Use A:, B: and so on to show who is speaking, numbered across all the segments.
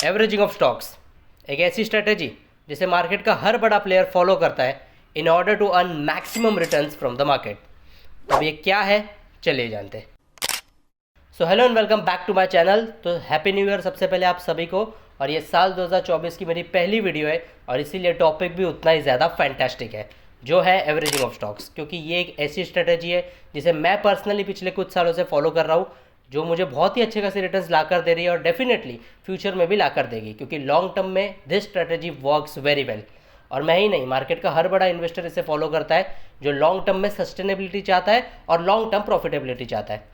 A: Averaging of stocks एक ऐसी strategy जिसे मार्केट का हर बड़ा प्लेयर फॉलो करता है in order to earn maximum returns from the market. तो अब ये क्या है, चलिए जानते हैं। So hello and welcome back to my channel. तो हैप्पी न्यू ईयर सबसे पहले आप सभी को। और ये साल 2024 की मेरी पहली वीडियो है और इसीलिए टॉपिक भी उतना ही ज़्यादा फैंटास्टिक है, जो है एवरेजिंग ऑफ स्टॉक्स। क्योंकि ये एक ऐसी स्ट्रेटेजी है जिसे मैं पर्सनली पिछले कुछ सालों से फॉलो कर रहा हूँ, जो मुझे बहुत ही अच्छे खासे रिटर्न्स ला कर दे रही है और डेफिनेटली फ्यूचर में भी ला कर देगी। क्योंकि लॉन्ग टर्म में this strategy works very well. और मैं ही नहीं, मार्केट का हर बड़ा इन्वेस्टर इसे फॉलो करता है, जो लॉन्ग टर्म में सस्टेनेबिलिटी चाहता है और लॉन्ग टर्म प्रॉफिटेबिलिटी चाहता है।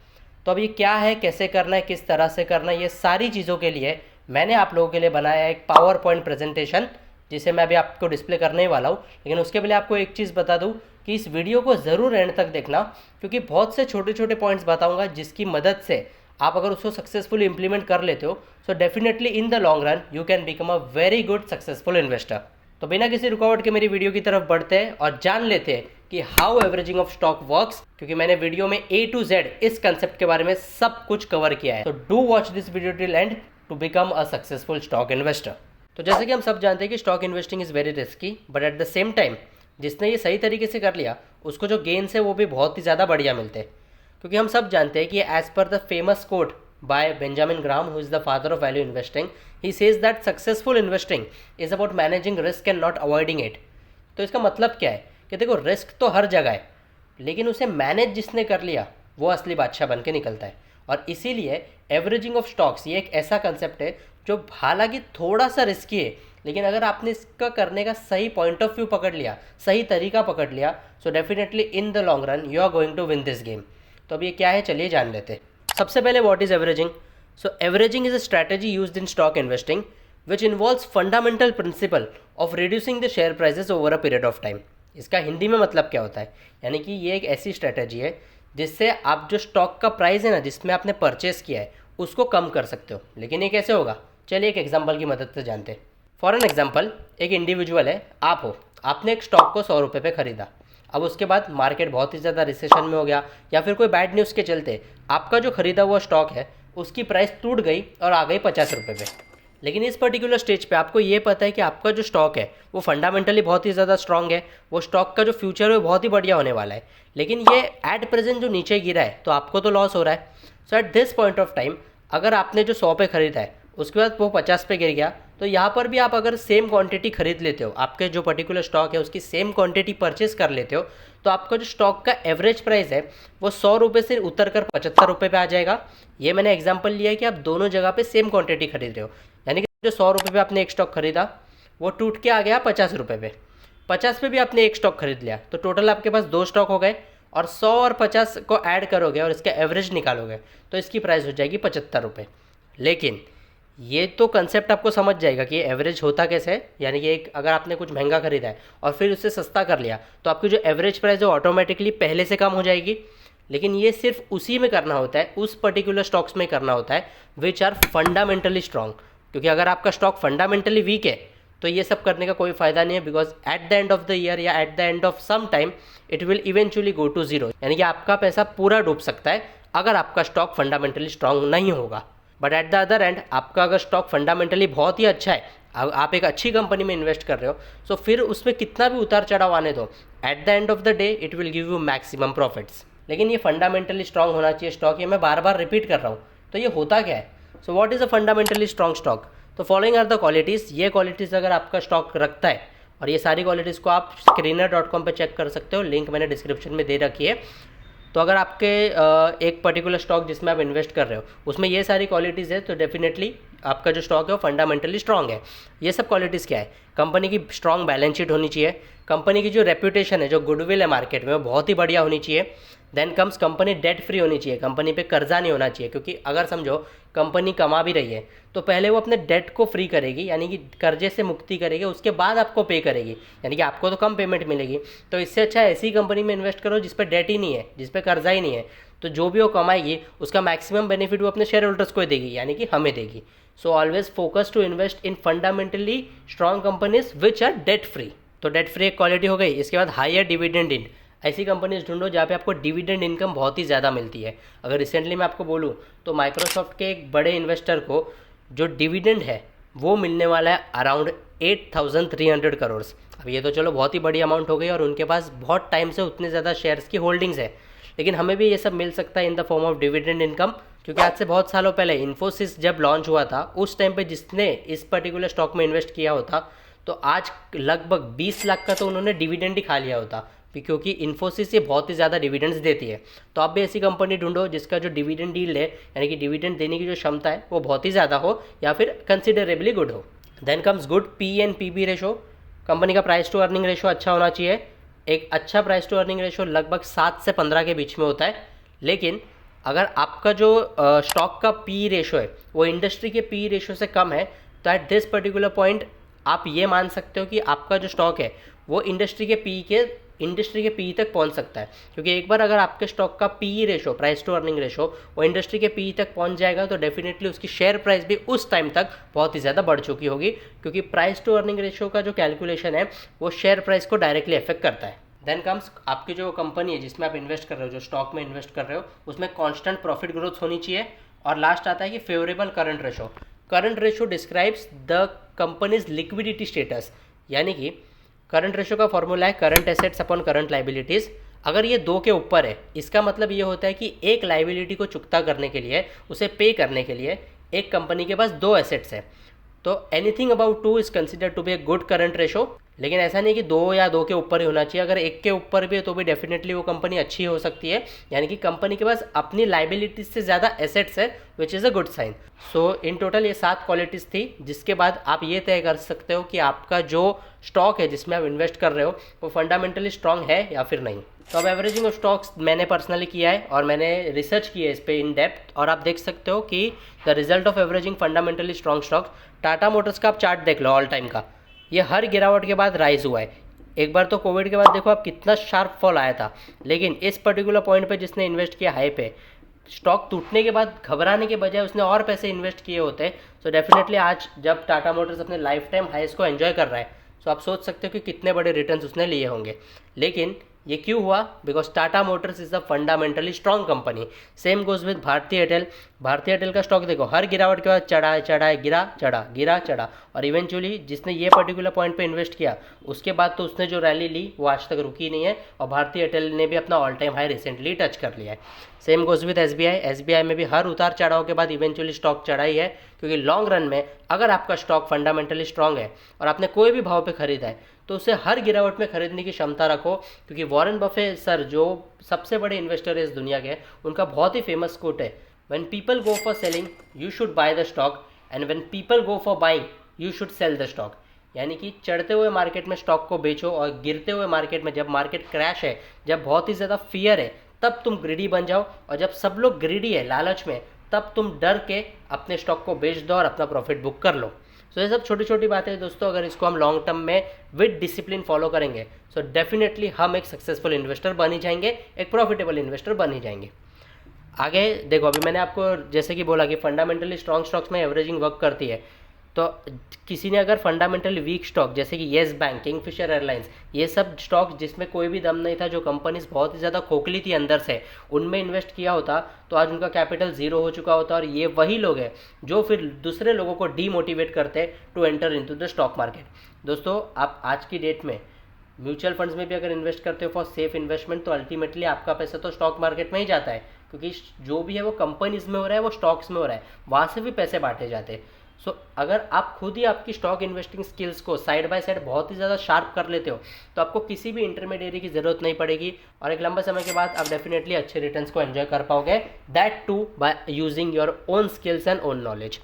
A: तो अब ये क्या है, कैसे करना है, किस तरह से करना है, ये सारी चीज़ों के लिए मैंने आप लोगों के लिए बनाया एक पावर पॉइंट प्रेजेंटेशन, जिसे मैं अभी आपको डिस्प्ले करने ही वाला हूँ। लेकिन उसके पहले आपको एक चीज़ बता दूँ कि इस वीडियो को ज़रूर एंड तक देखना, क्योंकि बहुत से छोटे छोटे पॉइंट्स बताऊँगा जिसकी मदद से आप अगर उसको सक्सेसफुली इंप्लीमेंट कर लेते हो, सो definitely in the long run you can become a very good successful investor. तो बिना किसी रुकावट के मेरी वीडियो की तरफ बढ़ते हैं और जान लेते हैं कि how averaging of stock works. क्योंकि मैंने वीडियो में A to Z इस कंसेप्ट के बारे में सब कुछ कवर किया है। तो do watch this video till end to become a successful stock investor. तो जैसे कि हम सब जानते हैं कि stock investing is very risky, but at the same time जिसने ये सही तरीके से कर लिया उसको जो गेन्स है वो भी बहुत ही ज़्यादा बढ़िया मिलते हैं। क्योंकि हम सब जानते हैं कि as per the famous quote by Benjamin Graham, who is the father of value investing, he says that successful investing is about managing risk and not avoiding it. तो इसका मतलब क्या है कि देखो, रिस्क तो हर जगह है, लेकिन उसे मैनेज जिसने कर लिया वो असली बादशाह बन के निकलता है। और इसीलिए एवरेजिंग ऑफ स्टॉक्स ये एक ऐसा कंसेप्ट है जो हालांकि थोड़ा सा रिस्की है, लेकिन अगर आपने इसका करने का सही पॉइंट ऑफ व्यू पकड़ लिया, सही तरीका पकड़ लिया, so definitely in the long run you are going to win this game. तो अब ये क्या है, चलिए जान लेते हैं। सबसे पहले what is averaging. So averaging is a strategy used in stock investing which involves fundamental principle of reducing the share prices over a period of time. इसका हिंदी में मतलब क्या होता है, यानी कि ये एक ऐसी स्ट्रैटेजी है जिससे आप जो स्टॉक का प्राइस है ना, जिसमें आपने परचेस किया है, उसको कम कर सकते हो। लेकिन ये कैसे होगा, चलिए एक एग्जांपल की मदद से जानते हैं। फॉर एन एग्जांपल, एक इंडिविजुअल है, आप हो, आपने एक स्टॉक को 100 रुपये पे खरीदा। अब उसके बाद मार्केट बहुत ही ज़्यादा रिसेशन में हो गया, या फिर कोई बैड न्यूज़ के चलते आपका जो खरीदा हुआ स्टॉक है उसकी प्राइस टूट गई और आ गई 50 रुपये पे। लेकिन इस पर्टिकुलर स्टेज पे आपको ये पता है कि आपका जो स्टॉक है वो फंडामेंटली बहुत ही ज़्यादा स्ट्रांग है, वो स्टॉक का जो फ्यूचर है वो बहुत ही बढ़िया होने वाला है। लेकिन ये एट प्रेजेंट जो नीचे गिरा है तो आपको तो लॉस हो रहा है। So at this point of time अगर आपने जो 100 पे खरीदा है उसके बाद वो 50 पे गिर गया, तो यहाँ पर भी आप अगर सेम क्वांटिटी खरीद लेते हो, आपके जो पर्टिकुलर स्टॉक है उसकी सेम क्वांटिटी परचेस कर लेते हो, तो आपका जो स्टॉक का एवरेज प्राइस है वो 100 रुपये से उतर कर 75 रुपये पे आ जाएगा। ये मैंने एग्जांपल लिया है कि आप दोनों जगह पे सेम क्वांटिटी खरीद रहे हो, यानी कि जो 100 रुपये पे आपने एक स्टॉक खरीदा वो टूट के आ गया 50 रुपये पे। 50 पे भी आपने एक स्टॉक खरीद लिया, तो टोटल आपके पास 2 स्टॉक हो गए, और 100 और 50 को ऐड करोगे और इसका एवरेज निकालोगे तो इसकी प्राइस हो जाएगी 75 रुपये। लेकिन ये तो कंसेप्ट आपको समझ जाएगा कि एवरेज होता कैसे है। यानी कि एक अगर आपने कुछ महंगा खरीदा है और फिर उससे सस्ता कर लिया, तो आपकी जो एवरेज प्राइस है ऑटोमेटिकली पहले से कम हो जाएगी। लेकिन ये सिर्फ उसी में करना होता है, उस पर्टिकुलर स्टॉक्स में करना होता है विच आर फंडामेंटली स्ट्रॉन्ग। क्योंकि अगर आपका स्टॉक फंडामेंटली वीक है तो ये सब करने का कोई फ़ायदा नहीं है, because at the end of the year या at the end of some time it will eventually go to zero. यानी कि आपका पैसा पूरा डूब सकता है अगर आपका स्टॉक फंडामेंटली स्ट्रॉन्ग नहीं होगा। But at the other and आपका अगर स्टॉक फंडामेंटली बहुत ही अच्छा है, आप एक अच्छी कंपनी में इन्वेस्ट कर रहे हो, सो फिर उसमें कितना भी उतार चढ़ाव आने दो, eight the end of the day it will give you maximum profits. लेकिन ये फंडामेंटली स्ट्रॉन्ग होना चाहिए स्टॉक, ये मैं बार बार रिपीट कर रहा हूँ। तो ये होता क्या है, so what is a fundamentally strong stock. तो फॉलोइंग आर द क्वालिटीज़। ये क्वालिटीज़ अगर आपका स्टॉक रखता है, और ये सारी क्वालिटीज़ को आप screener.com पे चेक कर सकते हो, लिंक मैंने डिस्क्रिप्शन में दे रखी है। तो अगर आपके एक पर्टिकुलर स्टॉक जिसमें आप इन्वेस्ट कर रहे हो उसमें ये सारी क्वालिटीज़ है, तो डेफिनेटली आपका जो स्टॉक है वो फंडामेंटली स्ट्रांग है। ये सब क्वालिटीज़ क्या है, कंपनी की स्ट्रांग बैलेंस शीट होनी चाहिए, कंपनी की जो रेप्यूटेशन है, जो गुडविल है मार्केट में, वो बहुत ही बढ़िया होनी चाहिए। Then comes company debt free होनी चाहिए, कंपनी पे कर्जा नहीं होना चाहिए। क्योंकि अगर समझो कंपनी कमा भी रही है तो पहले वो अपने डेट को फ्री करेगी, यानी कि कर्जे से मुक्ति करेगी, उसके बाद आपको पे करेगी, यानी कि आपको तो कम पेमेंट मिलेगी। तो इससे अच्छा ऐसी कंपनी में इन्वेस्ट करो जिस पे डेट ही नहीं है, जिस पे कर्जा ही नहीं है, तो जो भी वो कमाएगी उसका मैक्सिमम बेनिफिट वो अपने शेयर होल्डर्स को देगी, यानी कि हमें देगी। So always focus to invest in fundamentally strong companies which are debt free. तो डेट फ्री एक क्वालिटी हो गई। इसके बाद हायर डिविडेंड इन, ऐसी कंपनीज ढूंढो जहाँ पे आपको डिविडेंड इनकम बहुत ही ज़्यादा मिलती है। अगर रिसेंटली मैं आपको बोलूँ तो माइक्रोसॉफ्ट के एक बड़े इन्वेस्टर को जो डिविडेंड है वो मिलने वाला है अराउंड 8,300 करोड़। अब ये तो चलो बहुत ही बड़ी अमाउंट हो गई और उनके पास बहुत टाइम से उतने ज़्यादा शेयर्स की होल्डिंग्स है, लेकिन हमें भी ये सब मिल सकता है in the form of dividend income, क्योंकि आज से बहुत सालों पहले इन्फोसिस जब लॉन्च हुआ था उस टाइम पे जिसने इस पर्टिकुलर स्टॉक में इन्वेस्ट किया होता तो आज लगभग 20 लाख का तो उन्होंने डिविडेंड ही खा लिया होता, क्योंकि इन्फोसिस ये बहुत ही ज़्यादा डिविडेंड्स देती है। तो आप भी ऐसी कंपनी ढूंढो जिसका जो डिविडेंड डील है, यानी कि डिविडेंड देने की जो क्षमता है वो बहुत ही ज़्यादा हो या फिर कंसिडरेबली गुड हो। Then comes good P and P B ratio. Company का प्राइस टू अर्निंग रेशो अच्छा होना चाहिए। एक अच्छा प्राइस टू अर्निंग रेशो लगभग 7 से 15 के बीच में होता है, लेकिन अगर आपका जो स्टॉक का पी रेशो है वो इंडस्ट्री के पी रेशो से कम है तो एट दिस पर्टिकुलर पॉइंट आप ये मान सकते हो कि आपका जो स्टॉक है वो इंडस्ट्री के पी तक पहुंच सकता है, क्योंकि एक बार अगर आपके स्टॉक का P ratio, price to earning ratio, वो इंडस्ट्री के पी तक पहुंच जाएगा तो डेफिनेटली उसकी शेयर प्राइस भी उस टाइम तक बहुत ही ज़्यादा बढ़ चुकी होगी, क्योंकि प्राइस टू अर्निंग रेशो का जो कैलकुलेशन है वो शेयर प्राइस को डायरेक्टली अफेक्ट करता है। देन कम्स आपकी जो कंपनी है जिसमें आप इन्वेस्ट कर रहे हो, जो स्टॉक में इन्वेस्ट कर रहे हो, उसमें कॉन्स्टेंट प्रॉफिट ग्रोथ होनी चाहिए। और लास्ट आता है कि favourable current ratio. Current ratio describes the companies liquidity status, यानी कि करंट रेशो का फॉर्मूला है current assets upon current liabilities. अगर ये 2 के ऊपर है इसका मतलब ये होता है कि एक लाइबिलिटी को चुकता करने के लिए, उसे पे करने के लिए एक कंपनी के पास 2 एसेट्स है, तो anything about 2 is considered to be a good current ratio. लेकिन ऐसा नहीं कि 2 या 2 के ऊपर ही होना चाहिए, अगर 1 के ऊपर भी है तो भी डेफिनेटली वो कंपनी अच्छी हो सकती है, यानी कि कंपनी के पास अपनी लाइबिलिटीज से ज़्यादा एसेट्स है, which is a good sign. So in total ये 7 क्वालिटीज़ थी, जिसके बाद आप ये तय कर सकते हो कि आपका जो स्टॉक है जिसमें आप इन्वेस्ट कर रहे हो वो फंडामेंटली स्ट्रांग है या फिर नहीं। तो अब एवरेजिंग ऑफ स्टॉक्स मैंने पर्सनली किया है और मैंने रिसर्च की है इस पर इन डेप्थ, और आप देख सकते हो कि the result of averaging fundamentally strong stocks, Tata Motors का आप चार्ट देख लो ऑल टाइम का, ये हर गिरावट के बाद राइज हुआ है। एक बार तो कोविड के बाद देखो आप कितना शार्प फॉल आया था, लेकिन इस पर्टिकुलर पॉइंट पे जिसने इन्वेस्ट किया हाई पे, स्टॉक टूटने के बाद घबराने के बजाय उसने और पैसे इन्वेस्ट किए होते, सो डेफिनेटली आज जब टाटा मोटर्स अपने लाइफ टाइम हाइस को एंजॉय कर रहा है, सो आप सोच सकते हो कि कितने बड़े रिटर्न्स उसने लिए होंगे। लेकिन ये क्यों हुआ? Because Tata Motors is a fundamentally strong company. Same goes with भारतीय एयरटेल। भारतीय एयरटेल का स्टॉक देखो हर गिरावट के बाद चढ़ा गिरा चढ़ा गिरा चढ़ा, और इवेंचुअली जिसने ये पर्टिकुलर पॉइंट पे इन्वेस्ट किया उसके बाद तो उसने जो रैली ली वो आज तक रुकी नहीं है, और भारतीय एयरटेल ने भी अपना all time high recently touch कर लिया है। Same goes with SBI. SBI में भी हर उतार चढ़ाव के बाद इवेंचुअली स्टॉक चढ़ा ही है, क्योंकि लॉन्ग रन में अगर आपका स्टॉक फंडामेंटली स्ट्रॉन्ग है और आपने कोई भी भाव पे खरीदा है तो उसे हर गिरावट में खरीदने की क्षमता रखो, क्योंकि वॉरेन बफे सर जो सबसे बड़े इन्वेस्टर है इस दुनिया के, उनका बहुत ही फेमस कोट है, when people go for selling you should by the stock and when people go for buying you should sell the stock. यानी कि चढ़ते हुए मार्केट में स्टॉक को बेचो और गिरते हुए मार्केट में, जब मार्केट क्रैश है, जब बहुत ही ज़्यादा फियर है, तब तुम ग्रीडी बन जाओ, और जब सब लोग ग्रीडी है लालच में, तब तुम डर के अपने स्टॉक को बेच दो और अपना प्रॉफिट बुक कर लो। सो ये सब छोटी छोटी बातें हैं दोस्तों, अगर इसको हम लॉन्ग टर्म में विद डिसिप्लिन फॉलो करेंगे सो डेफिनेटली हम एक सक्सेसफुल इन्वेस्टर बन ही जाएंगे, एक प्रॉफिटेबल इन्वेस्टर बन ही जाएंगे। आगे देखो, अभी मैंने आपको जैसे कि बोला कि फंडामेंटली स्ट्रॉन्ग स्टॉक्स में एवरेजिंग वर्क करती है, तो किसी ने अगर फंडामेंटली वीक स्टॉक जैसे कि येस बैंक, किंगफिशर एयरलाइंस, ये सब स्टॉक जिसमें कोई भी दम नहीं था, जो कंपनीज बहुत ही ज़्यादा खोखली थी अंदर से, उनमें इन्वेस्ट किया होता तो आज उनका कैपिटल जीरो हो चुका होता, और ये वही लोग हैं जो फिर दूसरे लोगों को डीमोटिवेट करते to enter into the stock market. दोस्तों आप आज की डेट में म्यूचुअल फंड्स में भी अगर इन्वेस्ट करते हो फॉर सेफ इन्वेस्टमेंट, तो अल्टीमेटली आपका पैसा तो स्टॉक मार्केट में ही जाता है, क्योंकि जो भी है वो कंपनीज में हो रहा है, वो स्टॉक्स में हो रहा है, वहाँ से भी पैसे बांटे जाते हैं। सो अगर आप खुद ही आपकी स्टॉक इन्वेस्टिंग स्किल्स को साइड बाय साइड बहुत ही ज़्यादा शार्प कर लेते हो तो आपको किसी भी इंटरमीडिएरी की ज़रूरत नहीं पड़ेगी, और एक लंबे समय के बाद आप डेफिनेटली अच्छे रिटर्न्स को एंजॉय कर पाओगे, that to by using your own skills and own knowledge.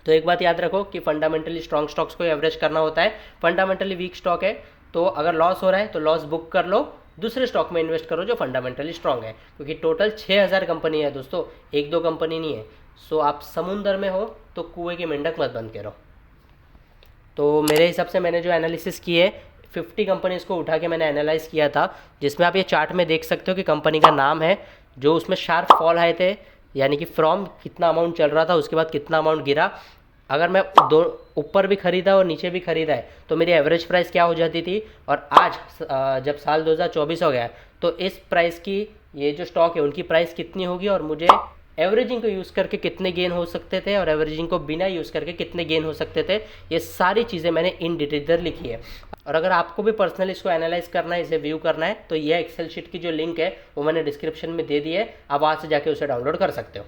A: तो एक बात याद रखो कि फंडामेंटली स्ट्रॉन्ग स्टॉक्स को एवरेज करना होता है, फंडामेंटली वीक स्टॉक है तो अगर लॉस हो रहा है तो लॉस बुक कर लो, दूसरे स्टॉक में इन्वेस्ट करो जो फंडामेंटली स्ट्रांग है, क्योंकि टोटल 6000 कंपनी है दोस्तों, एक दो कंपनी नहीं है। सो आप समुंदर में हो तो कुएं की मेंढक मत बन के रहो। तो मेरे हिसाब से मैंने जो एनालिसिस की है 50 कंपनीज़ को उठा के मैंने एनालाइज किया था, जिसमें आप ये चार्ट में देख सकते हो कि कंपनी का नाम है, जो उसमें शार्प फॉल आए थे, यानी कि फ्रॉम कितना अमाउंट चल रहा था उसके बाद कितना अमाउंट गिरा। अगर मैं दो ऊपर भी खरीदा और नीचे भी खरीदा है तो मेरी एवरेज प्राइस क्या हो जाती थी, और आज जब साल 2024 हो गया तो इस प्राइस की, ये जो स्टॉक है उनकी प्राइस कितनी होगी और मुझे एवरेजिंग को यूज़ करके कितने गेन हो सकते थे और एवरेजिंग को बिना यूज़ करके कितने गेन हो सकते थे, ये सारी चीज़ें मैंने इन डिटेल इधर लिखी है। और अगर आपको भी पर्सनली इसको एनालाइज करना है, इसे व्यू करना है, तो ये एक्सेल शीट की जो लिंक है वो मैंने डिस्क्रिप्शन में दे दी है, आप वहाँ से जाके उसे डाउनलोड कर सकते हो।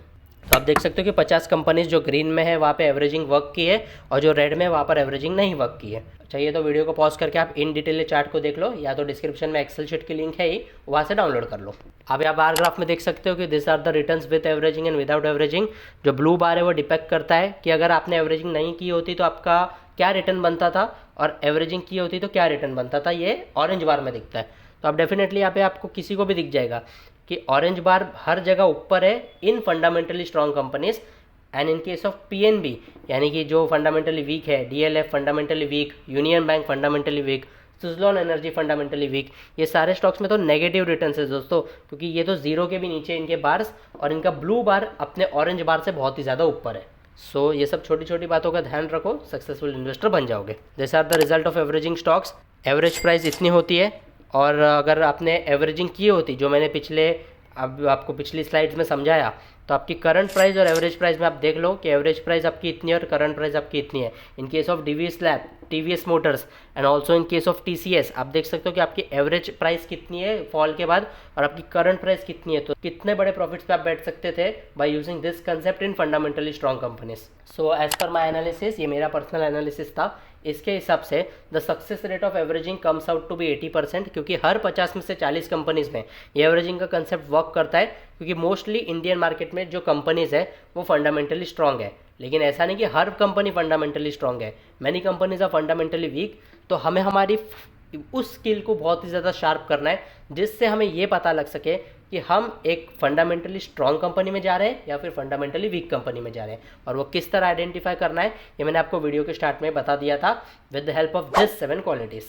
A: तो आप देख सकते हो कि 50 कंपनीज जो ग्रीन में है वहाँ पे एवरेजिंग वर्क की है और जो रेड में वहाँ पर एवरेजिंग नहीं वर्क की है। चाहिए तो वीडियो को पॉज करके आप इन डिटेल चार्ट को देख लो, या तो डिस्क्रिप्शन में एक्सेल शीट की लिंक है ही, वहाँ से डाउनलोड कर लो। अब आप बार ग्राफ में देख सकते हो कि this are the returns with averaging and without averaging. जो ब्लू बार है वो डिपेक्ट करता है कि अगर आपने एवरेजिंग नहीं की होती तो आपका क्या रिटर्न बनता था, और एवरेजिंग की होती तो क्या रिटर्न बनता था, ये ऑरेंज बार में दिखता है। तो आप डेफिनेटली यहाँ पे आपको किसी को भी दिख जाएगा कि ऑरेंज बार हर जगह ऊपर है in fundamentally strong companies, and in case of PNB यानी कि जो फंडामेंटली वीक है, DLF fundamentally weak, union bank fundamentally weak, Suzlon energy fundamentally weak, ये सारे स्टॉक्स में तो नेगेटिव रिटर्न्स है दोस्तों, क्योंकि ये तो जीरो के भी नीचे इनके बार्स और इनका ब्लू बार अपने ऑरेंज बार से बहुत ही ज़्यादा ऊपर है। सो ये सब छोटी छोटी बातों का ध्यान रखो, सक्सेसफुल इन्वेस्टर बन जाओगे। This are the result of averaging stocks. Average price इतनी होती है, और अगर आपने एवरेजिंग की होती, जो मैंने अब आपको पिछली स्लाइड्स में समझाया, तो आपकी करंट प्राइस और एवरेज प्राइस में आप देख लो कि एवरेज प्राइस आपकी इतनी है और करंट प्राइस आपकी इतनी है। इन case of DVS lab, TVS Motors and also in case of TCS आप देख सकते हो कि आपकी एवरेज प्राइस कितनी है फॉल के बाद और आपकी करंट प्राइस कितनी है। तो कितने बड़े प्रॉफिट्स पे आप बैठ सकते थे by using this concept in fundamentally strong companies. So as per my analysis, ये मेरा पर्सनल एनालिसिस था, इसके हिसाब से the success rate of averaging comes out to be 80%, क्योंकि हर 50 में से 40 कंपनीज में ये एवरेजिंग का कंसेप्ट वर्क करता है, क्योंकि मोस्टली इंडियन मार्केट में जो कंपनीज है वो फंडामेंटली स्ट्रॉन्ग है। लेकिन ऐसा नहीं कि हर कंपनी फंडामेंटली स्ट्रॉन्ग है, many companies are fundamentally weak. तो हमें हमारी उस स्किल को बहुत ही ज़्यादा शार्प करना है, जिससे हमें ये पता लग सके कि हम एक फंडामेंटली स्ट्रॉन्ग कंपनी में जा रहे हैं या फिर फंडामेंटली वीक कंपनी में जा रहे हैं, और वो किस तरह आइडेंटिफाई करना है ये मैंने आपको वीडियो के स्टार्ट में बता दिया था with the help of this 7 qualities.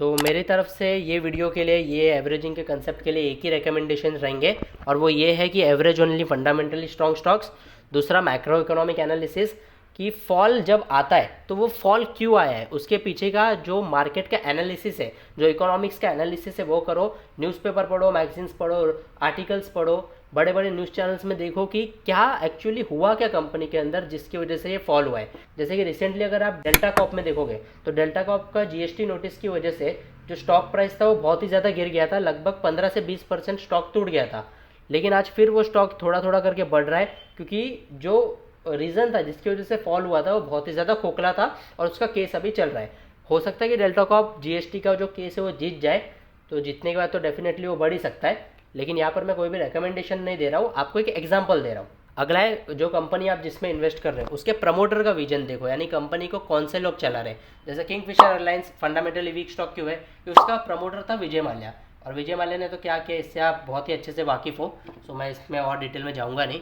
A: तो मेरी तरफ से ये वीडियो के लिए, ये एवरेजिंग के कंसेप्ट के लिए एक ही रिकमेंडेशन रहेंगे, और वो ये है कि average only fundamentally strong stocks. दूसरा, मैक्रो इकोनॉमिक एनालिसिस कि फॉल जब आता है तो वो फॉल क्यों आया है, उसके पीछे का जो मार्केट का एनालिसिस है, जो इकोनॉमिक्स का एनालिसिस है वो करो। न्यूज़पेपर पढ़ो, मैगजीन्स पढ़ो, आर्टिकल्स पढ़ो, बड़े बड़े न्यूज़ चैनल्स में देखो कि क्या एक्चुअली हुआ क्या कंपनी के अंदर जिसकी वजह से ये फॉल हुआ है। जैसे कि रिसेंटली अगर आप डेल्टा कॉर्प में देखोगे तो डेल्टा कॉर्प का जीएसटी नोटिस की वजह से जो स्टॉक प्राइस था वो बहुत ही ज़्यादा गिर गया था, लगभग 15 से 20% स्टॉक टूट गया था। लेकिन आज फिर वो स्टॉक थोड़ा थोड़ा करके बढ़ रहा है, क्योंकि जो रीज़न था जिसकी वजह से फॉल हुआ था वो बहुत ही ज़्यादा खोखला था, और उसका केस अभी चल रहा है। हो सकता है कि डेल्टा कॉर्प जीएसटी का जो केस है वो जीत जाए, तो जीतने के बाद तो डेफिनेटली वो बढ़ ही सकता है। लेकिन यहाँ पर मैं कोई भी रिकमेंडेशन नहीं दे रहा हूँ, आपको एक एग्जांपल दे रहा हूँ। अगला है, जो कंपनी आप जिसमें इन्वेस्ट कर रहे हैं उसके प्रमोटर का विजन देखो, यानी कंपनी को कौन से लोग चला रहे हैं। जैसे Kingfisher Airlines fundamentally weak stock क्यों है, कि उसका प्रमोटर था विजय माल्या, और विजय माल्या ने तो क्या किया, इससे आप बहुत ही अच्छे से वाकिफ़ हो, सो मैं इसमें और डिटेल में जाऊँगा नहीं।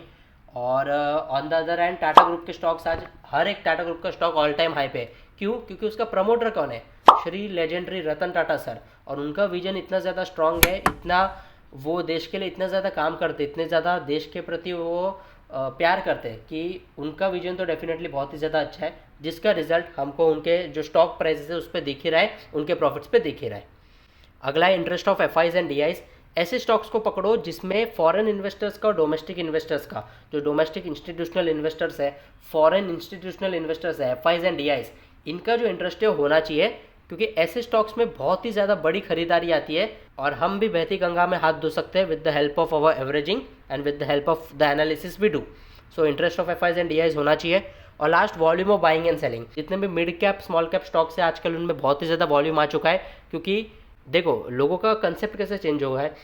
A: और on the other hand Tata group के स्टॉक्स, आज हर एक टाटा ग्रुप का स्टॉक ऑल टाइम हाई पे है। क्यों? क्योंकि उसका प्रमोटर कौन है, श्री लेजेंडरी रतन टाटा सर, और उनका विजन इतना ज़्यादा स्ट्रांग है, इतना वो देश के लिए इतना ज़्यादा काम करते, इतने ज़्यादा देश के प्रति वो प्यार करते हैं कि उनका विजन तो डेफिनेटली बहुत ही ज़्यादा अच्छा है, जिसका रिजल्ट हमको उनके जो स्टॉक प्राइसेस है उस पर दिख ही रहा है, उनके प्रॉफिट्स पे दिख ही रहा है। अगला है interest of FIs and DIs. ऐसे स्टॉक्स को पकड़ो जिसमें फॉरेन इन्वेस्टर्स का और डोमेस्टिक इन्वेस्टर्स का, जो डोमेस्टिक इंस्टीट्यूशनल इन्वेस्टर्स है, फॉरेन इंस्टीट्यूशनल इन्वेस्टर्स है, एफआईज एंड डीआईज, इनका जो इंटरेस्ट है होना चाहिए, क्योंकि ऐसे स्टॉक्स में बहुत ही ज़्यादा बड़ी खरीदारी आती है, और हम भी बहती गंगा में हाथ धो सकते हैं with the help of our averaging and with the help of the analysis we do. So interest of FIs and DIs होना चाहिए। और last, volume of buying and selling. जितने भी mid cap small cap stocks है आजकल उनमें बहुत ही ज़्यादा वॉल्यूम आ चुका है, क्योंकि देखो लोगों का कंसेप्ट कैसे चेंज हुआ है।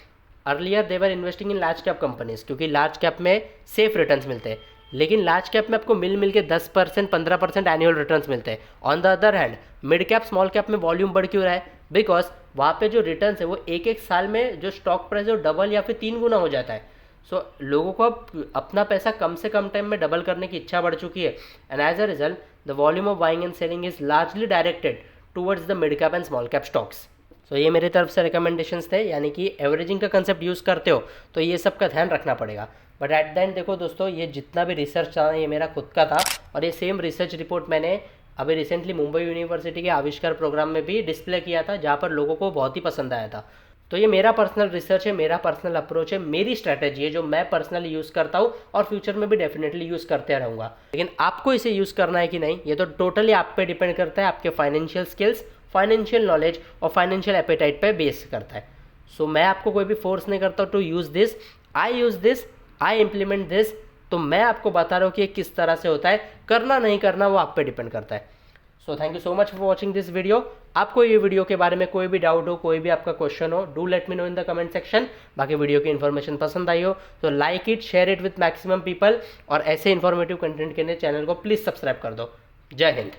A: Earlier they were investing in large cap companies, क्योंकि लार्ज कैप में सेफ रिटर्न्स मिलते हैं, लेकिन लार्ज कैप में आपको मिल के 10% 15% एनुअल रिटर्न्स मिलते हैं। On the other hand mid cap small cap में वॉल्यूम बढ़ क्यों रहा है, बिकॉज वहाँ पे जो रिटर्न्स है वो एक एक साल में जो स्टॉक प्राइस है वो डबल या फिर 3 गुना हो जाता है। सो लोगों को अब अपना पैसा कम से कम टाइम में डबल करने की इच्छा बढ़ चुकी है, and as a result the volume of buying and selling is largely directed towards the mid cap and small cap stocks. तो ये मेरी तरफ से रिकमेंडेशंस थे, यानी कि एवरेजिंग का कंसेप्ट यूज़ करते हो तो ये सब का ध्यान रखना पड़ेगा। बट एट द एंड देखो दोस्तों, ये जितना भी रिसर्च था ये मेरा खुद का था, और ये सेम रिसर्च रिपोर्ट मैंने अभी रिसेंटली मुंबई यूनिवर्सिटी के आविष्कार प्रोग्राम में भी डिस्प्ले किया था, जहाँ पर लोगों को बहुत ही पसंद आया था। तो ये मेरा पर्सनल रिसर्च है, मेरा पर्सनल अप्रोच है, मेरी स्ट्रैटेजी है जो मैं पर्सनली यूज़ करता हूँ और फ्यूचर में भी डेफिनेटली यूज़ करते रहूँगा। लेकिन आपको इसे यूज़ करना है कि नहीं, ये तो टोटली आप पे डिपेंड करता है, आपके फाइनेंशियल स्किल्स, फाइनेंशियल नॉलेज और फाइनेंशियल एपेटाइट पे बेस करता है। सो मैं आपको कोई भी फोर्स नहीं करता to use this, I implement this. तो मैं आपको बता रहा हूँ कि किस तरह से होता है, करना नहीं करना वो आप पे डिपेंड करता है। So thank you so much for watching this video. आपको ये वीडियो के बारे में कोई भी डाउट हो, कोई भी आपका क्वेश्चन हो, do let me know in the comment section. बाकी वीडियो की इन्फॉर्मेशन पसंद आई हो तो like it, share it with maximum people, और ऐसे इन्फॉर्मेटिव कंटेंट के लिए चैनल को प्लीज़ सब्सक्राइब कर दो। जय हिंद।